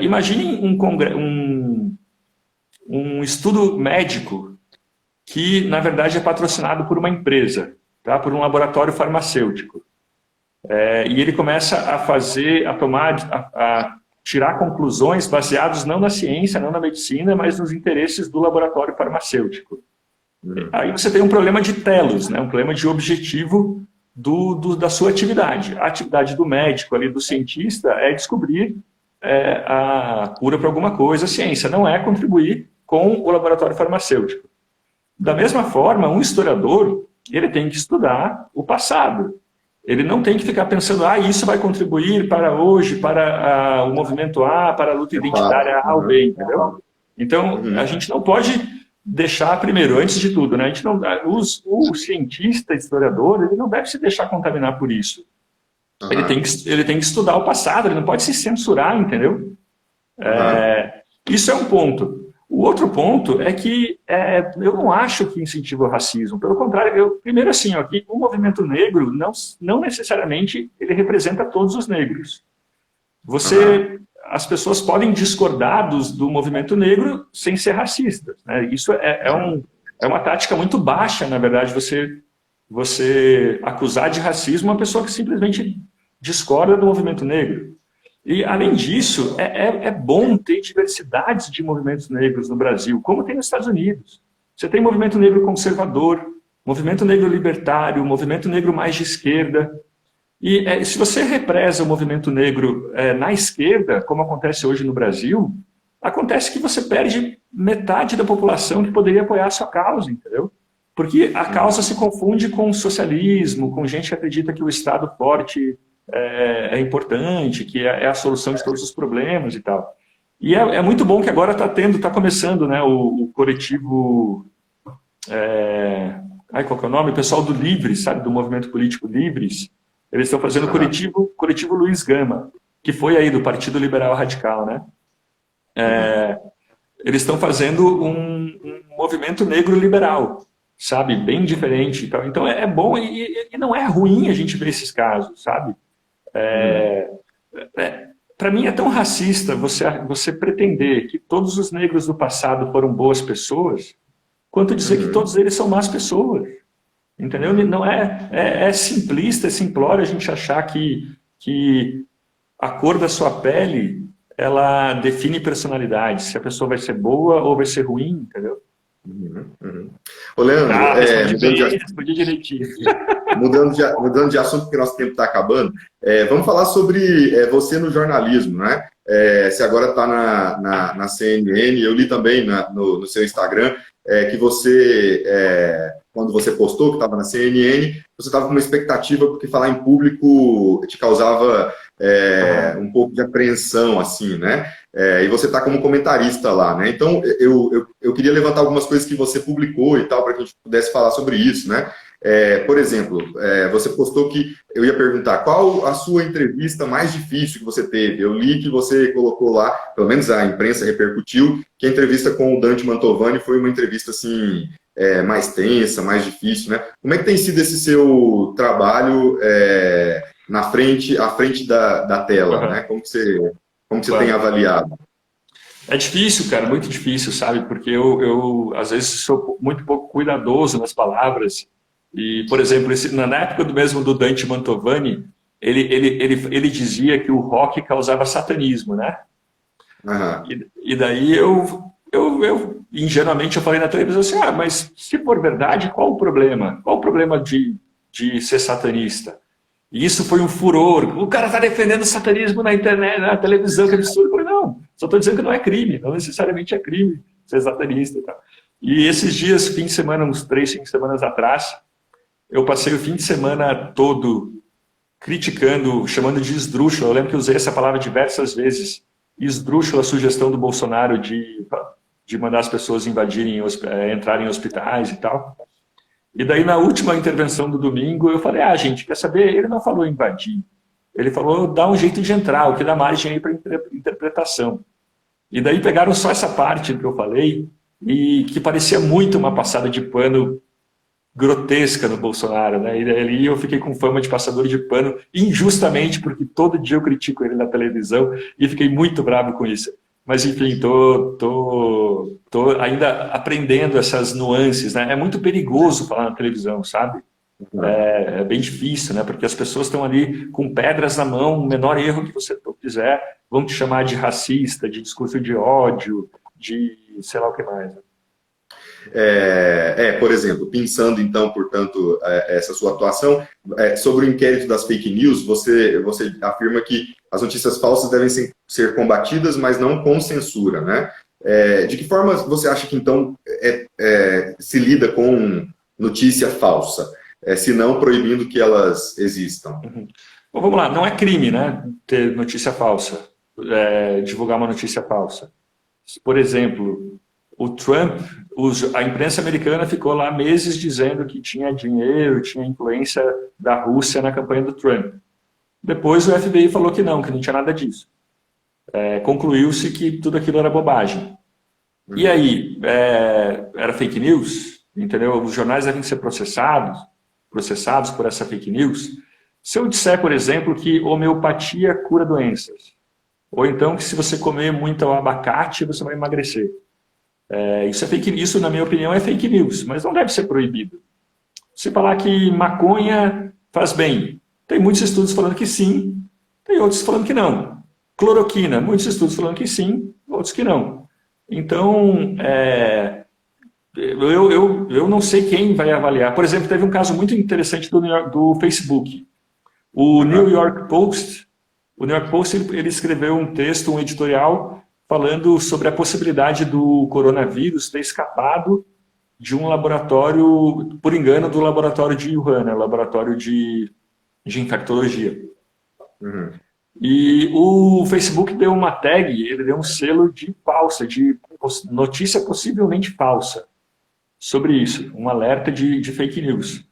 Speaker 2: imagine um estudo médico que, na verdade, é patrocinado por uma empresa, tá? Por um laboratório farmacêutico. E ele começa a tirar conclusões baseadas não na ciência, não na medicina, mas nos interesses do laboratório farmacêutico. Aí você tem um problema de telos, né? Um problema de objetivo da sua atividade. A atividade do médico, ali, do cientista, é descobrir a cura para alguma coisa, a ciência, não é contribuir com o laboratório farmacêutico. Da mesma forma, um historiador, ele tem que estudar o passado. Ele não tem que ficar pensando, isso vai contribuir para hoje, para o movimento A, para a luta identitária A ou B, entendeu? Então, a gente não pode deixar, primeiro, antes de tudo, né, a gente não, o cientista, historiador, ele não deve se deixar contaminar por isso. Ele tem que estudar o passado, ele não pode se censurar, entendeu? Isso é um ponto. O outro ponto é que eu não acho que incentiva o racismo. Pelo contrário, primeiro assim, que o movimento negro não necessariamente ele representa todos os negros. As pessoas podem discordar do movimento negro sem ser racistas, né? Isso é uma tática muito baixa, na verdade, você acusar de racismo uma pessoa que simplesmente discorda do movimento negro. E, além disso, é bom ter diversidades de movimentos negros no Brasil, como tem nos Estados Unidos. Você tem movimento negro conservador, movimento negro libertário, movimento negro mais de esquerda. E se você represa o movimento negro na esquerda, como acontece hoje no Brasil, acontece que você perde metade da população que poderia apoiar a sua causa, entendeu? Porque a causa se confunde com socialismo, com gente que acredita que o Estado forte é importante, que é a solução de todos os problemas e tal. E é muito bom que agora está começando, né, o coletivo... qual que é o nome? O pessoal do Livres, sabe, do movimento político Livres. Eles estão fazendo o coletivo Luiz Gama, que foi aí do Partido Liberal Radical, né? Eles estão fazendo um movimento negro liberal, sabe? Bem diferente. Então é bom e não é ruim a gente ver esses casos, sabe? Para mim é tão racista você pretender que todos os negros do passado foram boas pessoas, quanto dizer que todos eles são más pessoas. Entendeu? Não é simplista, é simplório a gente achar que a cor da sua pele ela define personalidade, se a pessoa vai ser boa ou vai ser ruim, entendeu?
Speaker 1: Ô, Leandro,
Speaker 2: respondi direitinho.
Speaker 1: Mudando de assunto, porque nosso tempo está acabando, vamos falar sobre você no jornalismo, né? Você agora está na CNN, eu li também no seu Instagram que você, quando você postou que estava na CNN, você estava com uma expectativa porque falar em público te causava um pouco de apreensão, assim, né? E você está como comentarista lá, né? Então, eu queria levantar algumas coisas que você publicou e tal, para que a gente pudesse falar sobre isso, né? Por exemplo, você postou que eu ia perguntar qual a sua entrevista mais difícil que você teve. Eu li que você colocou lá, pelo menos a imprensa repercutiu, que a entrevista com o Dante Mantovani foi uma entrevista assim, mais tensa, mais difícil, né? Como é que tem sido esse seu trabalho à frente da tela, né? Como que você tem avaliado?
Speaker 2: É difícil, cara, muito difícil, sabe? Porque eu às vezes sou muito pouco cuidadoso nas palavras. E, por exemplo, na época do Dante Mantovani, ele dizia que o rock causava satanismo, né? E daí eu ingenuamente eu falei na televisão assim, mas se for verdade, qual o problema? Qual o problema de ser satanista? E isso foi um furor. O cara está defendendo o satanismo na internet, na televisão, que absurdo. Eu falei, não, só estou dizendo que não é crime, não necessariamente é crime ser satanista. Tá? E esses dias, fim de semana, uns 3, 5 semanas atrás, eu passei o fim de semana todo criticando, chamando de esdrúxula. Eu lembro que eu usei essa palavra diversas vezes. Esdrúxula, a sugestão do Bolsonaro de mandar as pessoas entrarem em hospitais e tal. E daí, na última intervenção do domingo, eu falei, gente, quer saber? Ele não falou invadir. Ele falou dar um jeito de entrar, o que dá margem aí para interpretação. E daí pegaram só essa parte que eu falei, e que parecia muito uma passada de pano grotesca no Bolsonaro, né? E ali eu fiquei com fama de passador de pano, injustamente, porque todo dia eu critico ele na televisão e fiquei muito bravo com isso. Mas, enfim, tô ainda aprendendo essas nuances, né? É muito perigoso falar na televisão, sabe? É bem difícil, né? Porque as pessoas estão ali com pedras na mão, o menor erro que você fizer, vão te chamar de racista, de discurso de ódio, de sei lá o que mais.
Speaker 1: Por exemplo, pensando então, portanto, essa sua atuação, sobre o inquérito das fake news, você afirma que as notícias falsas devem ser combatidas, mas não com censura, né? De que forma você acha que então se lida com notícia falsa, se não proibindo que elas existam?
Speaker 2: Uhum. Bom, vamos lá, não é crime, né, ter notícia falsa, divulgar uma notícia falsa. Por exemplo, o Trump, a imprensa americana ficou lá meses dizendo que tinha dinheiro, tinha influência da Rússia na campanha do Trump. Depois o FBI falou que não tinha nada disso. Concluiu-se que tudo aquilo era bobagem. E aí, era fake news? Entendeu? Os jornais devem ser processados por essa fake news. Se eu disser, por exemplo, que homeopatia cura doenças, ou então que se você comer muito abacate, você vai emagrecer. Isso é fake news, isso, na minha opinião, é fake news, mas não deve ser proibido. Se falar que maconha faz bem, tem muitos estudos falando que sim, tem outros falando que não. Cloroquina, muitos estudos falando que sim, outros que não. Então, eu não sei quem vai avaliar. Por exemplo, teve um caso muito interessante do Facebook. O New York Post, ele escreveu um texto, um editorial, falando sobre a possibilidade do coronavírus ter escapado de um laboratório, por engano, do laboratório de Wuhan, laboratório de infectologia.
Speaker 1: Uhum.
Speaker 2: E o Facebook deu uma tag, ele deu um selo de falsa, de notícia possivelmente falsa sobre isso, um alerta de fake news.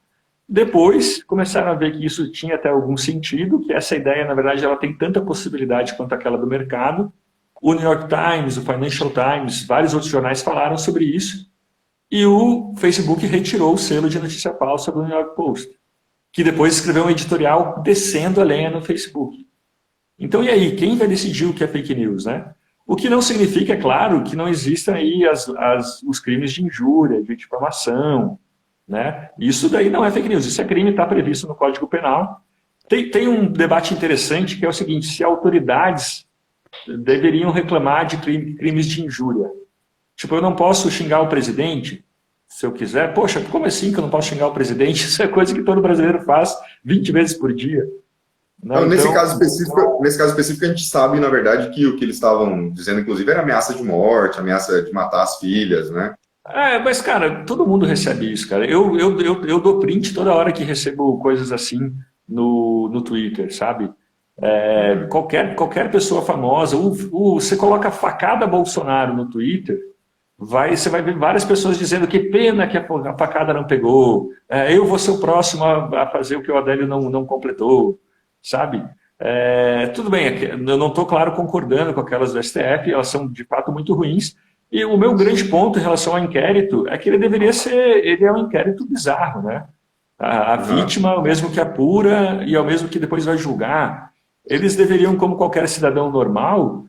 Speaker 2: Depois, começaram a ver que isso tinha até algum sentido, que essa ideia, na verdade, ela tem tanta possibilidade quanto aquela do mercado. O New York Times, o Financial Times, vários outros jornais falaram sobre isso. E o Facebook retirou o selo de notícia falsa do New York Post, que depois escreveu um editorial descendo a lenha no Facebook. Então, e aí? Quem vai decidir o que é fake news, né? O que não significa, é claro, que não existam aí os crimes de injúria, de difamação, né? Isso daí não é fake news, isso é crime, está previsto no Código Penal. Tem um debate interessante que é o seguinte: se autoridades deveriam reclamar de crimes de injúria. Tipo, eu não posso xingar o presidente, se eu quiser. Poxa, como assim que eu não posso xingar o presidente? Isso é coisa que todo brasileiro faz 20 vezes por dia.
Speaker 1: Não, nesse caso específico, a gente sabe, na verdade, que o que eles estavam dizendo, inclusive, era ameaça de morte, ameaça de matar as filhas, né?
Speaker 2: Mas, cara, todo mundo recebe isso, cara. Eu dou print toda hora que recebo coisas assim no Twitter, sabe? Qualquer pessoa famosa, você coloca facada Bolsonaro no Twitter, você vai ver várias pessoas dizendo que pena que a facada não pegou, eu vou ser o próximo a fazer o que o Adélio não completou, sabe? Tudo bem, eu não estou, claro, concordando com aquelas do STF, elas são de fato muito ruins, e o meu grande ponto em relação ao inquérito é que ele é um inquérito bizarro, né? A vítima é o mesmo que apura e é o mesmo que depois vai julgar. Eles deveriam, como qualquer cidadão normal,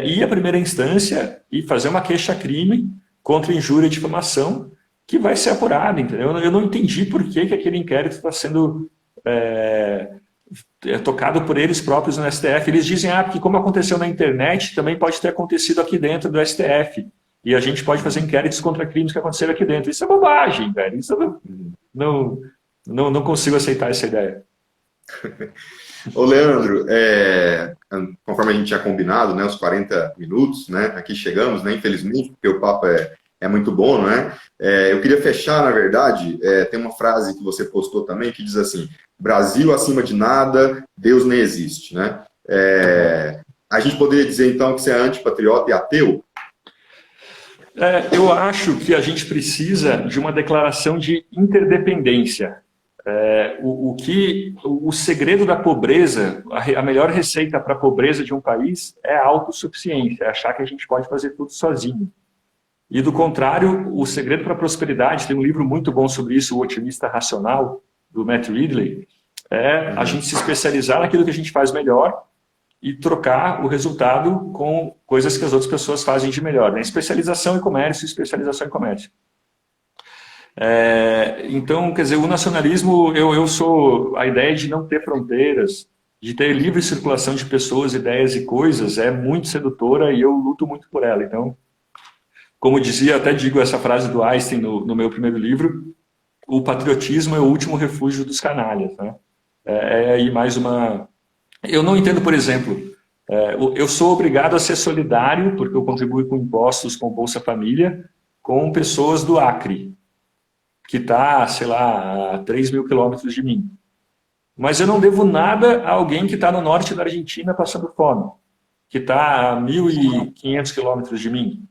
Speaker 2: ir à primeira instância e fazer uma queixa-crime contra injúria e difamação que vai ser apurada, entendeu? Eu não entendi por que aquele inquérito está sendo tocado por eles próprios no STF. Eles dizem, porque como aconteceu na internet, também pode ter acontecido aqui dentro do STF. E a gente pode fazer inquéritos contra crimes que aconteceram aqui dentro. Isso é bobagem, velho. Isso não consigo aceitar essa ideia.
Speaker 1: Ô, Leandro, conforme a gente tinha combinado, né, os 40 minutos, né, aqui chegamos, né, infelizmente, porque o papo é muito bom, né? Eu queria fechar, na verdade, tem uma frase que você postou também que diz assim: Brasil acima de nada, Deus nem existe, né? A gente poderia dizer, então, que você é antipatriota e ateu?
Speaker 2: Eu acho que a gente precisa de uma declaração de interdependência. O segredo da pobreza, a melhor receita para a pobreza de um país é a autossuficiência, é achar que a gente pode fazer tudo sozinho. E do contrário, O Segredo para a Prosperidade, tem um livro muito bom sobre isso, O Otimista Racional, do Matt Ridley, é a gente se especializar naquilo que a gente faz melhor e trocar o resultado com coisas que as outras pessoas fazem de melhor, né? Especialização em comércio, especialização em comércio. Então, quer dizer, o nacionalismo, eu sou a ideia de não ter fronteiras, de ter livre circulação de pessoas, ideias e coisas, é muito sedutora e eu luto muito por ela. Então, como dizia, até digo essa frase do Einstein no meu primeiro livro, o patriotismo é o último refúgio dos canalhas, né? Aí mais uma... Eu não entendo, por exemplo, eu sou obrigado a ser solidário, porque eu contribuo com impostos, com Bolsa Família, com pessoas do Acre, que está, sei lá, a 3 mil quilômetros de mim. Mas eu não devo nada a alguém que está no norte da Argentina passando fome, que está a 1.500 quilômetros de mim.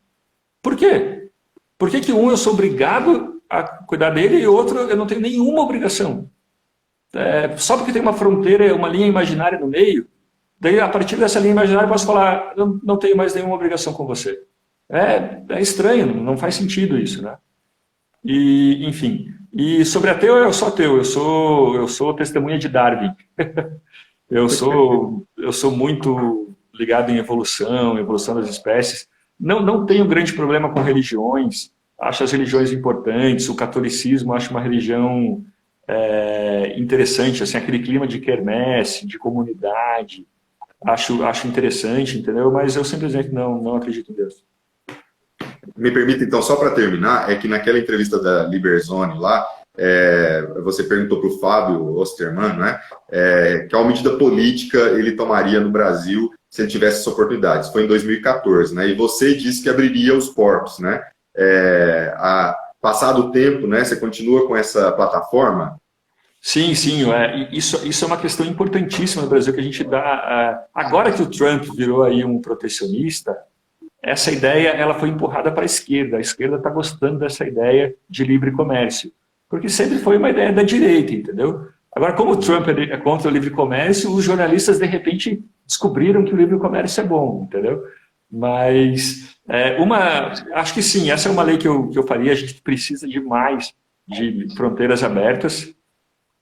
Speaker 2: Por quê? Por que um eu sou obrigado a cuidar dele e outro eu não tenho nenhuma obrigação? Só porque tem uma fronteira, uma linha imaginária no meio, daí a partir dessa linha imaginária eu posso falar, eu não tenho mais nenhuma obrigação com você. É estranho, não faz sentido isso, né? E, enfim, e sobre ateu, eu sou ateu, eu sou testemunha de Darwin. eu sou muito ligado em evolução das espécies. Não tenho grande problema com religiões, acho as religiões importantes, o catolicismo acho uma religião interessante, assim, aquele clima de quermesse, de comunidade, acho interessante, entendeu? Mas eu simplesmente não acredito em Deus.
Speaker 1: Me permita, então, só para terminar, é que naquela entrevista da Liberzone lá, você perguntou para o Fábio Osterman, né, qual medida política ele tomaria no Brasil se ele tivesse essa oportunidade. Isso foi em 2014, né, e você disse que abriria os portos, né. Passado o tempo, né, você continua com essa plataforma?
Speaker 2: Sim, isso é uma questão importantíssima no Brasil, que a gente dá... agora que o Trump virou aí um protecionista, essa ideia ela foi empurrada para a esquerda está gostando dessa ideia de livre comércio, porque sempre foi uma ideia da direita, entendeu? Agora, como o Trump é contra o livre comércio, os jornalistas, de repente, descobriram que o livre comércio é bom, entendeu? Mas, acho que sim, essa é uma lei que eu faria, a gente precisa de mais de fronteiras abertas.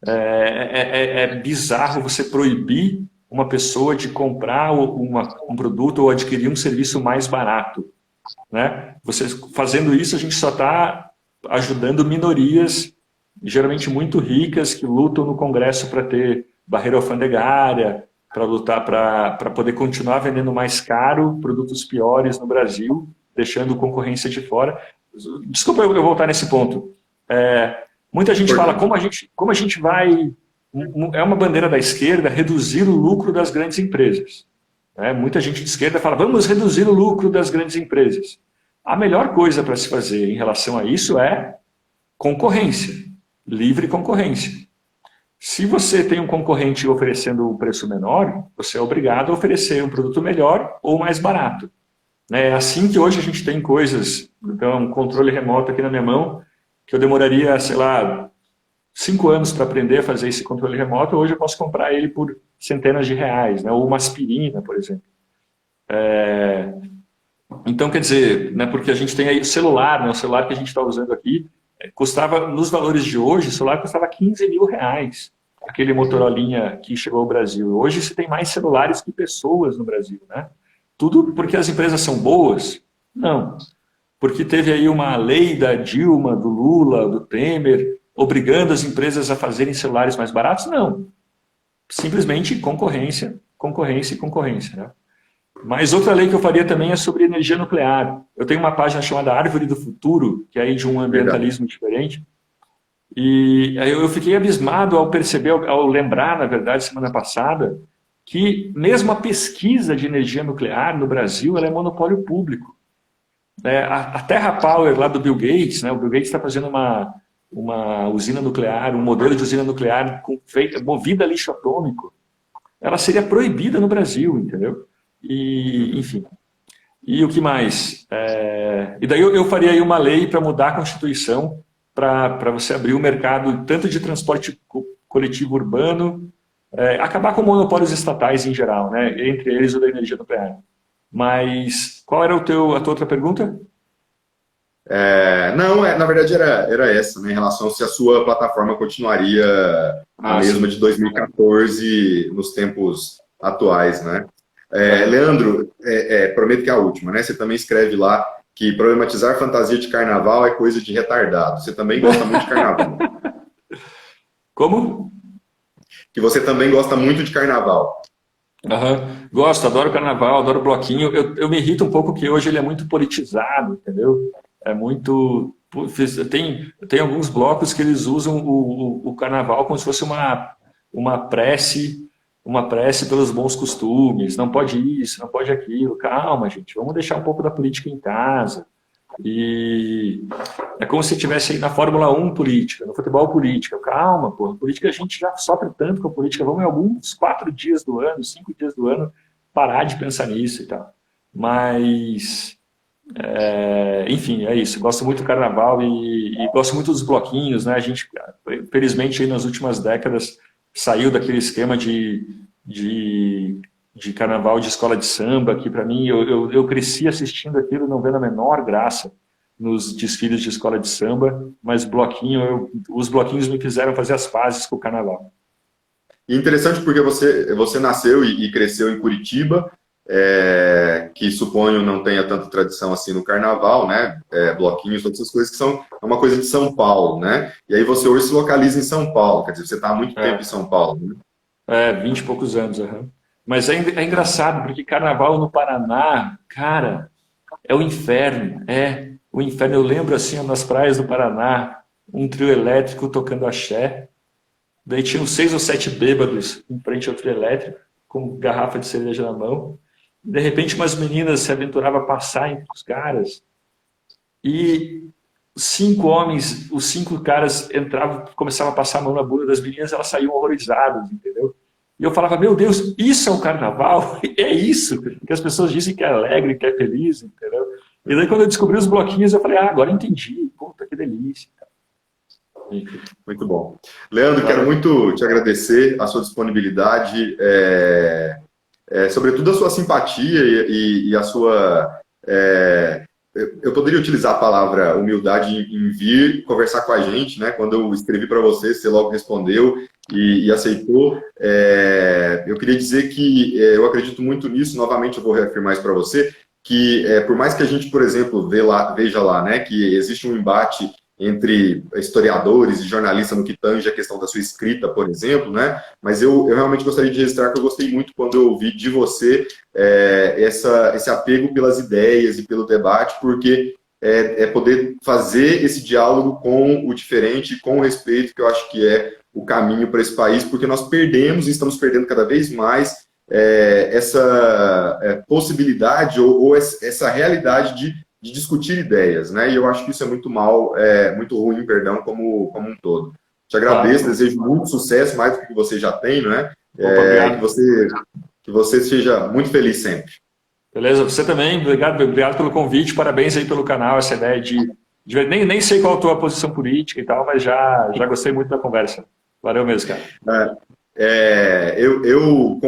Speaker 2: É bizarro você proibir uma pessoa de comprar um produto ou adquirir um serviço mais barato, né? Fazendo isso, a gente só está ajudando minorias, geralmente muito ricas, que lutam no Congresso para ter barreira alfandegária, para lutar para poder continuar vendendo mais caro produtos piores no Brasil, deixando concorrência de fora. Desculpa eu voltar nesse ponto. Muita gente fala como a gente vai... É uma bandeira da esquerda reduzir o lucro das grandes empresas. Muita gente de esquerda fala, vamos reduzir o lucro das grandes empresas. A melhor coisa para se fazer em relação a isso é concorrência, livre concorrência. Se você tem um concorrente oferecendo um preço menor, você é obrigado a oferecer um produto melhor ou mais barato. É assim que hoje a gente tem coisas, então um controle remoto aqui na minha mão, que eu demoraria, sei lá, 5 anos para aprender a fazer esse controle remoto, hoje eu posso comprar ele por centenas de reais, né? Ou uma aspirina, por exemplo. Então, quer dizer, né, porque a gente tem aí o celular, né, o celular que a gente está usando aqui, custava, nos valores de hoje, o celular custava 15 mil reais, aquele Motorolinha que chegou ao Brasil. Hoje você tem mais celulares que pessoas no Brasil, né? Tudo porque as empresas são boas? Não. Porque teve aí uma lei da Dilma, do Lula, do Temer, obrigando as empresas a fazerem celulares mais baratos? Não. Simplesmente concorrência, concorrência e concorrência, né? Mas outra lei que eu faria também é sobre energia nuclear. Eu tenho uma página chamada Árvore do Futuro, que é de um ambientalismo diferente. E aí eu fiquei abismado ao perceber, ao lembrar, na verdade, semana passada, que mesmo a pesquisa de energia nuclear no Brasil ela é monopólio público. A Terra Power lá do Bill Gates, né, o Bill Gates está fazendo uma usina nuclear, um modelo de usina nuclear movida a lixo atômico, ela seria proibida no Brasil, entendeu? E, enfim. E o que mais? E daí eu faria aí uma lei para mudar a Constituição, para você abrir o mercado tanto de transporte coletivo urbano, acabar com monopólios estatais em geral, né? Entre eles o da energia nuclear. Mas qual era a tua outra pergunta?
Speaker 1: Não, na verdade era essa, né, em relação a se a sua plataforma continuaria a mesma de 2014 nos tempos atuais, né? Leandro, prometo que é a última, né? Você também escreve lá que problematizar fantasia de carnaval é coisa de retardado. Você também gosta muito de carnaval.
Speaker 2: Como?
Speaker 1: Que você também gosta muito de carnaval.
Speaker 2: Uhum. Gosto, adoro carnaval, adoro bloquinho. Eu me irrito um pouco que hoje ele é muito politizado, entendeu? É muito. Tem alguns blocos que eles usam o carnaval como se fosse uma prece, uma prece pelos bons costumes. Não pode isso, não pode aquilo. Calma, gente, vamos deixar um pouco da política em casa. E é como se estivesse aí na Fórmula 1 política, no futebol política. Calma, pô, política a gente já sofre tanto com a política, vamos em alguns 4 dias do ano, 5 dias do ano, parar de pensar nisso e tal. Mas, enfim, é isso. Gosto muito do carnaval e gosto muito dos bloquinhos, né? A gente, felizmente, aí nas últimas décadas, saiu daquele esquema de carnaval de escola de samba, que para mim, eu cresci assistindo aquilo, não vendo a menor graça nos desfiles de escola de samba, mas os bloquinhos me fizeram fazer as pazes com o carnaval.
Speaker 1: E interessante porque você nasceu e cresceu em Curitiba, que suponho não tenha tanta tradição assim no carnaval, né? Bloquinhos, todas essas coisas que são uma coisa de São Paulo, né? E aí você hoje se localiza em São Paulo, quer dizer, você está há muito tempo em São Paulo, né?
Speaker 2: 20 e poucos anos, uhum. Mas é engraçado, porque carnaval no Paraná, cara, é o inferno, o inferno. Eu lembro, assim, nas praias do Paraná, um trio elétrico tocando axé, daí tinham 6 ou 7 bêbados em frente ao trio elétrico, com garrafa de cerveja na mão, e de repente umas meninas se aventuravam a passar entre os caras, e 5 homens, os 5 caras entravam, começavam a passar a mão na bunda das meninas, elas saíam horrorizadas, entendeu? E eu falava, meu Deus, isso é o carnaval? É isso que as pessoas dizem que é alegre, que é feliz, entendeu? E daí quando eu descobri os bloquinhos, eu falei, agora entendi, puta, que delícia.
Speaker 1: Muito bom. Leandro, quero muito te agradecer a sua disponibilidade, sobretudo a sua simpatia e a sua... eu poderia utilizar a palavra humildade em vir conversar com a gente, né? Quando eu escrevi para você logo respondeu e aceitou. Eu queria dizer que eu acredito muito nisso, novamente eu vou reafirmar isso para você, que por mais que a gente, por exemplo, veja lá, né, que existe um embate entre historiadores e jornalistas no que tange a questão da sua escrita, por exemplo, né? Mas eu realmente gostaria de registrar que eu gostei muito quando eu ouvi de você esse apego pelas ideias e pelo debate, porque poder fazer esse diálogo com o diferente, com o respeito, que eu acho que é o caminho para esse país, porque nós perdemos e estamos perdendo cada vez mais essa possibilidade ou essa realidade de discutir ideias, né? E eu acho que isso é muito muito ruim, perdão, como um todo. Te agradeço, desejo muito sucesso, mais do que você já tem, né? Que você seja muito feliz sempre.
Speaker 2: Beleza, você também, obrigado pelo convite, parabéns aí pelo canal, essa ideia nem sei qual a tua posição política e tal, mas já gostei muito da conversa. Valeu mesmo, cara.
Speaker 1: Eu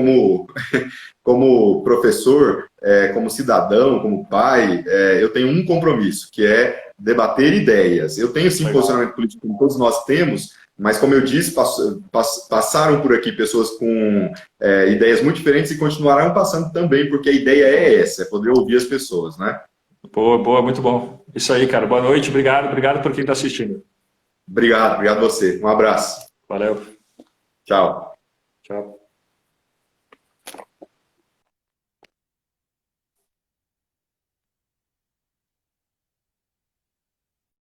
Speaker 1: como professor, como cidadão, como pai, eu tenho um compromisso, que é debater ideias. Eu tenho, sim, posicionamento político, como todos nós temos, mas, como eu disse, passaram por aqui pessoas com ideias muito diferentes e continuarão passando também, porque a ideia é essa, é poder ouvir as pessoas, né?
Speaker 2: Boa, muito bom. Isso aí, cara. Boa noite, obrigado por quem está assistindo.
Speaker 1: Obrigado a você. Um abraço.
Speaker 2: Valeu.
Speaker 1: Tchau.